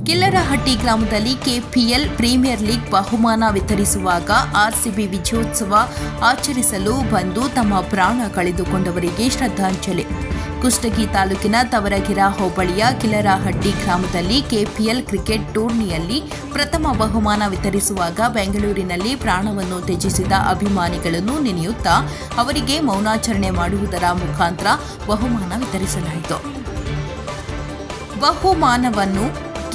ಕಿಲ್ಲರಹಟ್ಟಿ ಗ್ರಾಮದಲ್ಲಿ KPL premier league ಬಹುಮಾನ ವಿತರಿಸುವಾಗ RCB ವಿಜಯೋತ್ಸವ ಆಚರಿಸಲು ಬಂದು ತಮ್ಮ ಪ್ರಾಣ ಕಳೆದುಕೊಂಡವರಿಗೆ ಶ್ರದ್ಧಾಂಜಲಿ. ಕುಷ್ಟಗಿ ತಾಲೂಕಿನ ತವರಗಿರ ಹೋಬಳಿಯ ಕಿಲ್ಲರಹಟ್ಟಿ ಗ್ರಾಮದಲ್ಲಿ ಕೆಪಿಎಲ್ ಕ್ರಿಕೆಟ್ ಟೂರ್ನಿಯಲ್ಲಿ ಪ್ರಥಮ ಬಹುಮಾನ ವಿತರಿಸುವಾಗ ಬೆಂಗಳೂರಿನಲ್ಲಿ ಪ್ರಾಣವನ್ನು ತ್ಯಜಿಸಿದ ಅಭಿಮಾನಿಗಳನ್ನು ನೆನೆಯುತ್ತಾ ಅವರಿಗೆ ಮೌನಾಚರಣೆ ಮಾಡುವುದರ ಮುಖಾಂತರ ಬಹುಮಾನ ವಿತರಿಸಲಾಯಿತು. ಬಹುಮಾನವನ್ನು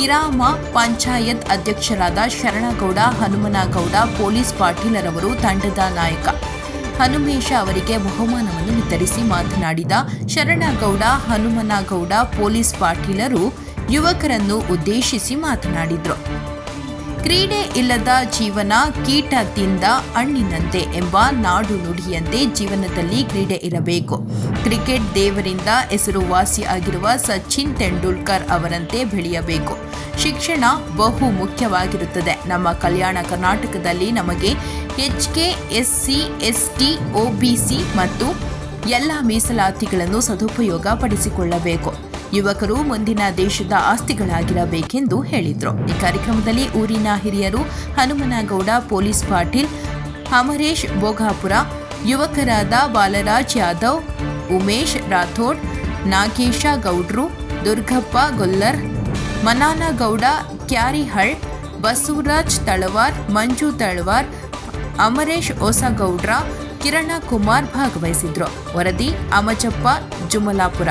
ಗ್ರಾಮ ಪಂಚಾಯತ್ ಅಧ್ಯಕ್ಷರಾದ ಶರಣಗೌಡ ಹನುಮನಗೌಡ ಪೊಲೀಸ್ ಪಾಟೀಲರವರು ತಂಡದ ನಾಯಕ ಹನುಮೇಶ ಅವರಿಗೆ ಬಹುಮಾನವನ್ನು ವಿತರಿಸಿ ಮಾತನಾಡಿದ ಶರಣಗೌಡ ಹನುಮನಗೌಡ ಪೊಲೀಸ್ ಪಾಟೀಲರು ಯುವಕರನ್ನು ಉದ್ದೇಶಿಸಿ ಮಾತನಾಡಿದರು. ಕ್ರೀಡೆ ಇಲ್ಲದ ಜೀವನ ಕೀಟದಿಂದ ಹಣ್ಣಿನಂತೆ ಎಂಬ ನಾಡು ನುಡಿಯಂತೆ ಜೀವನದಲ್ಲಿ ಕ್ರೀಡೆ ಇರಬೇಕು. ಕ್ರಿಕೆಟ್ ದೇವರಿಂದ ಹೆಸರುವಾಸಿಯಾಗಿರುವ ಸಚಿನ್ ತೆಂಡೂಲ್ಕರ್ ಅವರಂತೆ ಬೆಳೆಯಬೇಕು. ಶಿಕ್ಷಣ ಬಹು ಮುಖ್ಯವಾಗಿರುತ್ತದೆ. ನಮ್ಮ ಕಲ್ಯಾಣ ಕರ್ನಾಟಕದಲ್ಲಿ ನಮಗೆ ಎಚ್ಕೆ, ಎಸ್ಸಿ, ಎಸ್ಟಿ, ಒಬಿಸಿ ಮತ್ತು ಎಲ್ಲ ಮೀಸಲಾತಿಗಳನ್ನು ಸದುಪಯೋಗ ಪಡಿಸಿಕೊಳ್ಳಬೇಕು. ಯುವಕರು ಮುಂದಿನ ದೇಶದ ಆಸ್ತಿಗಳಾಗಿರಬೇಕೆಂದು ಹೇಳಿದರು. ಈ ಕಾರ್ಯಕ್ರಮದಲ್ಲಿ ಊರಿನ ಹಿರಿಯರು ಹನುಮನಗೌಡ ಪೊಲೀಸ್ ಪಾಟೀಲ್, ಅಮರೇಶ್ ಬೋಗಾಪುರ, ಯುವಕರಾದ ಬಾಲರಾಜ್ ಯಾದವ್, ಉಮೇಶ್ ರಾಥೋಡ್, ನಾಗೇಶ ಗೌಡ್ರು, ದುರ್ಗಪ್ಪ ಗೊಲ್ಲರ್, ಮನಾನಗೌಡ ಕ್ಯಾರಿಹಳ್, ಬಸವರಾಜ್ ತಳವಾರ್, ಮಂಜು ತಳವಾರ್, ಅಮರೇಶ್ ಹೊಸಗೌಡ್ರ, ಕಿರಣ ಕುಮಾರ್ ಭಾಗವಹಿಸಿದ್ರು. ವರದಿ ಅಮಜಪ್ಪ ಜುಮಲಾಪುರ.